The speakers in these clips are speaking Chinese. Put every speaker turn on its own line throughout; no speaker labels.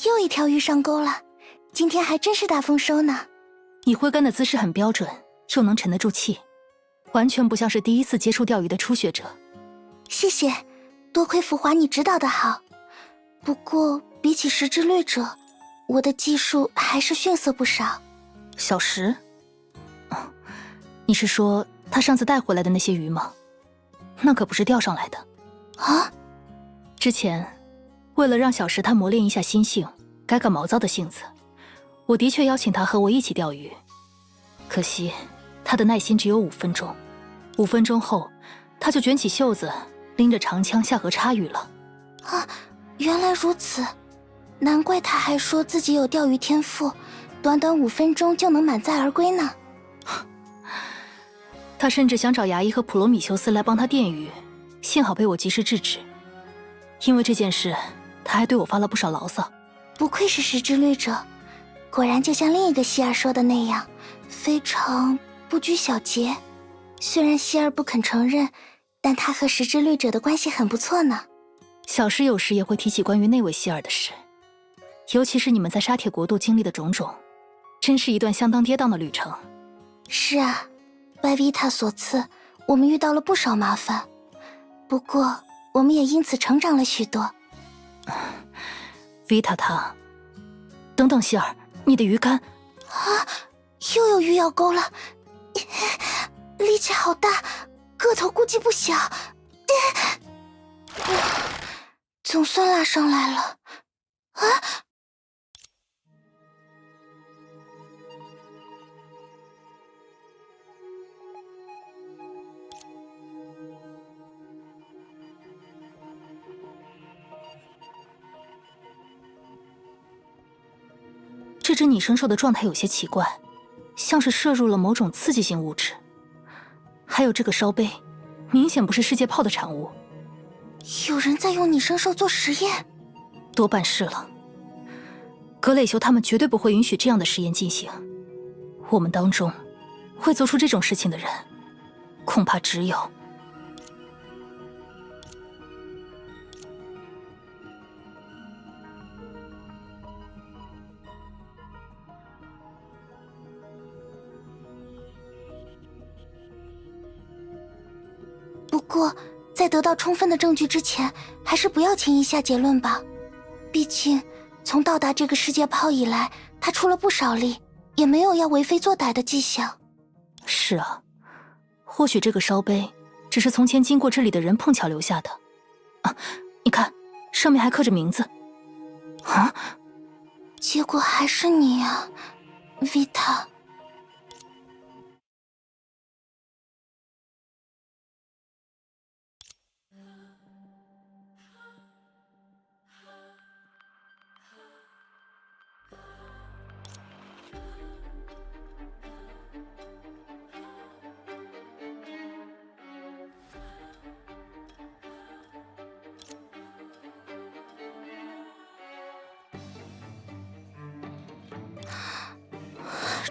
又一条鱼上钩了，今天还真是大丰收呢。
你挥竿的姿势很标准，又能沉得住气，完全不像是第一次接触钓鱼的初学者。
谢谢，多亏浮华你指导的好。不过比起石之掠者，我的技术还是逊色不少。
小石？你是说他上次带回来的那些鱼吗？那可不是钓上来的。
啊？
之前为了让小石他磨练一下心性，改改毛躁的性子，我的确邀请他和我一起钓鱼。可惜他的耐心只有5分钟，5分钟后他就卷起袖子，拎着长枪下河插鱼了。
啊，原来如此，难怪他还说自己有钓鱼天赋，短短5分钟就能满载而归呢。
他甚至想找牙医和普罗米修斯来帮他电鱼，幸好被我及时制止。因为这件事，他还对我发了不少牢骚。
不愧是石之掠者，果然就像另一个希儿说的那样，非常不拘小节。虽然希儿不肯承认，但他和石之掠者的关系很不错呢。
小石有时也会提起关于那位希儿的事，尤其是你们在沙铁国度经历的种种，真是一段相当跌宕的旅程。
是啊，拜维塔所赐，我们遇到了不少麻烦，不过我们也因此成长了许多。
维塔他，等等，希儿，你的鱼竿
啊，又有鱼咬钩了，力气好大，个头估计不小，总算拉上来了。啊！
这只拟生兽的状态有些奇怪，像是摄入了某种刺激性物质。还有这个烧杯，明显不是世界炮的产物。
有人在用拟生兽做实验？
多半是了。格蕾修他们绝对不会允许这样的实验进行。我们当中，会做出这种事情的人，恐怕只有……
不过，在得到充分的证据之前，还是不要轻易下结论吧。毕竟，从到达这个世界炮以来，他出了不少力，也没有要为非作歹的迹象。
是啊，或许这个烧杯只是从前经过这里的人碰巧留下的。啊，你看，上面还刻着名字。啊！
结果还是你啊，维塔。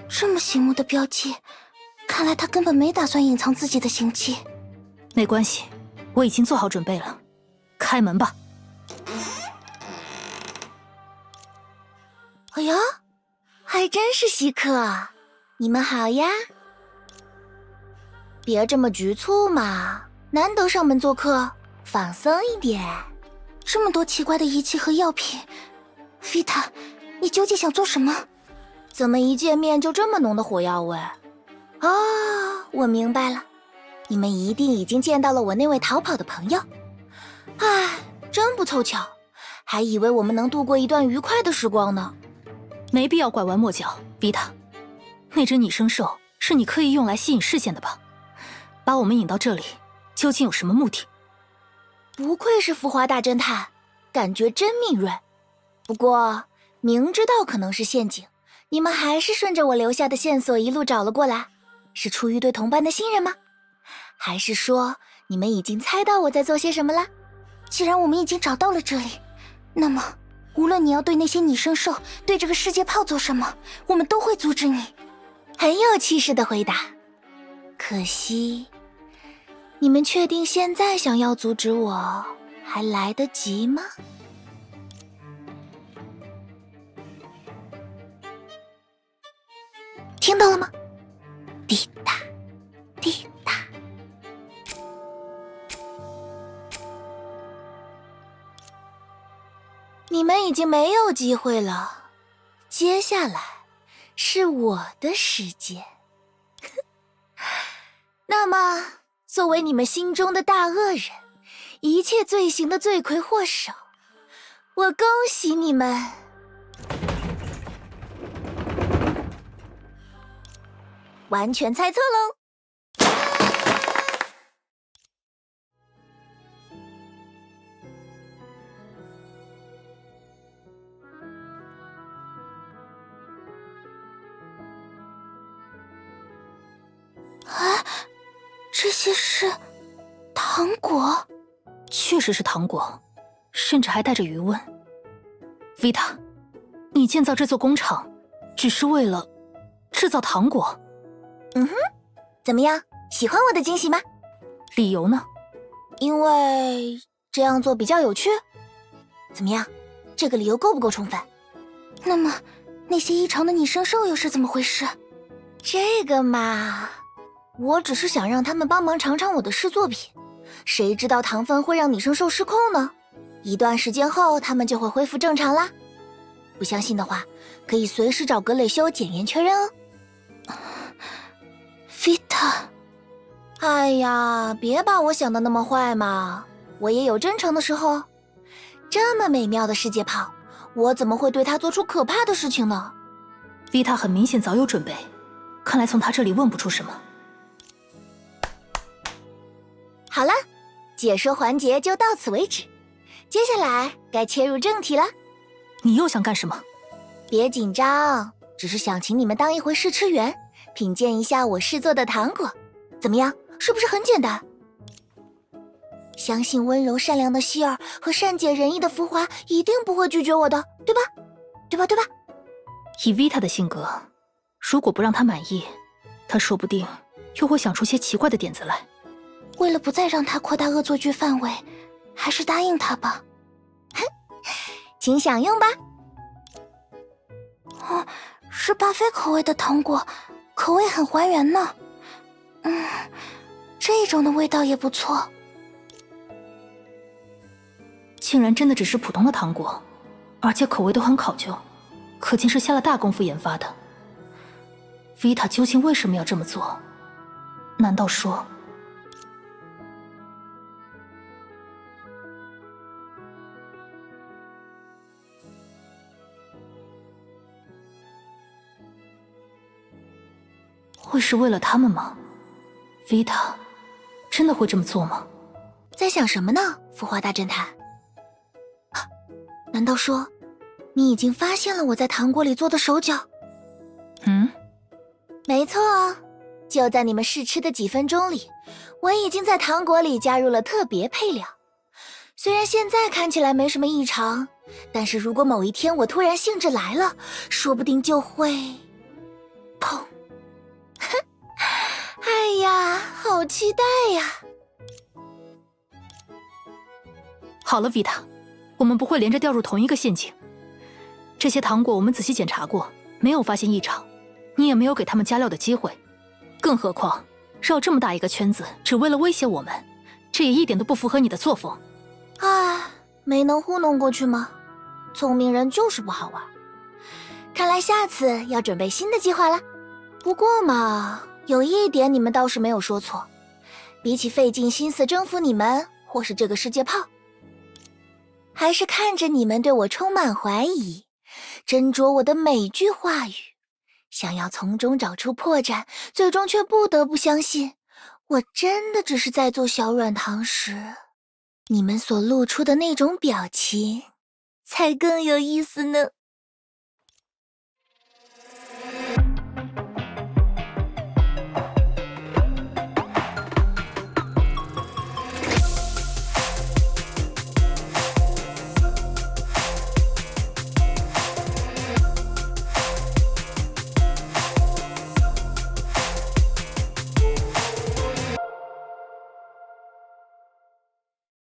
这么醒目的标记，看来他根本没打算隐藏自己的行迹。
没关系，我已经做好准备了。开门吧。
哎呦，还真是稀客！你们好呀。别这么局促嘛，难得上门做客，放松一点。
这么多奇怪的仪器和药品，维塔，你究竟想做什么？
怎么一见面就这么浓的火药味？哦，我明白了，你们一定已经见到了我那位逃跑的朋友。唉，真不凑巧，还以为我们能度过一段愉快的时光呢。
没必要拐弯抹角，维塔。那只拟生兽是你刻意用来吸引视线的吧？把我们引到这里，究竟有什么目的？
不愧是浮华大侦探，感觉真敏锐。不过，明知道可能是陷阱，你们还是顺着我留下的线索一路找了过来，是出于对同伴的信任吗？还是说你们已经猜到我在做些什么了？
既然我们已经找到了这里，那么无论你要对那些拟生兽、对这个世界炮做什么，我们都会阻止你。
很有气势的回答。可惜，你们确定现在想要阻止我还来得及吗？听到了吗？滴答，滴答。你们已经没有机会了，接下来是我的时间。那么，作为你们心中的大恶人，一切罪行的罪魁祸首，我恭喜你们。完全猜测喽！
这些是糖果？
确实是糖果，甚至还带着余温。维塔，你建造这座工厂，只是为了制造糖果？
怎么样，喜欢我的惊喜吗？
理由呢？
因为这样做比较有趣。怎么样，这个理由够不够充分？
那么，那些异常的拟生兽又是怎么回事？
这个嘛，我只是想让他们帮忙尝尝我的试作品。谁知道糖分会让拟生兽失控呢？一段时间后，他们就会恢复正常啦。不相信的话，可以随时找格蕾修检验确认哦。
维塔，
哎呀，别把我想的那么坏嘛，我也有真诚的时候。这么美妙的世界炮，我怎么会对他做出可怕的事情呢？
维塔很明显早有准备，看来从他这里问不出什么。
好了，解说环节就到此为止，接下来该切入正题了。
你又想干什么？
别紧张，只是想请你们当一回试吃员，品鉴一下我试做的糖果，怎么样？是不是很简单？相信温柔善良的希尔和善解人意的浮华一定不会拒绝我的，对吧？对吧？
以维塔的性格，如果不让他满意，他说不定又会想出些奇怪的点子来。
为了不再让他扩大恶作剧范围，还是答应他吧。
请享用吧。
哦，是巴菲口味的糖果，口味很还原呢。这种的味道也不错。
竟然真的只是普通的糖果，而且口味都很考究，可见是下了大功夫研发的。维塔究竟为什么要这么做？难道说……会是为了他们吗？维塔真的会这么做吗？
在想什么呢，浮华大侦探？难道说你已经发现了我在糖果里做的手脚？没错，就在你们试吃的几分钟里，我已经在糖果里加入了特别配料。虽然现在看起来没什么异常，但是如果某一天我突然兴致来了，说不定就会……砰！哎呀，好期待呀！
好了，维塔，我们不会连着掉入同一个陷阱。这些糖果我们仔细检查过，没有发现异常，你也没有给他们加料的机会。更何况绕这么大一个圈子，只为了威胁我们，这也一点都不符合你的作风。
啊，没能糊弄过去吗？聪明人就是不好玩。看来下次要准备新的计划了。不过嘛，有一点你们倒是没有说错，比起费尽心思征服你们或是这个世界炮，还是看着你们对我充满怀疑，斟酌我的每句话语，想要从中找出破绽，最终却不得不相信我真的只是在做小软糖时，你们所露出的那种表情才更有意思呢。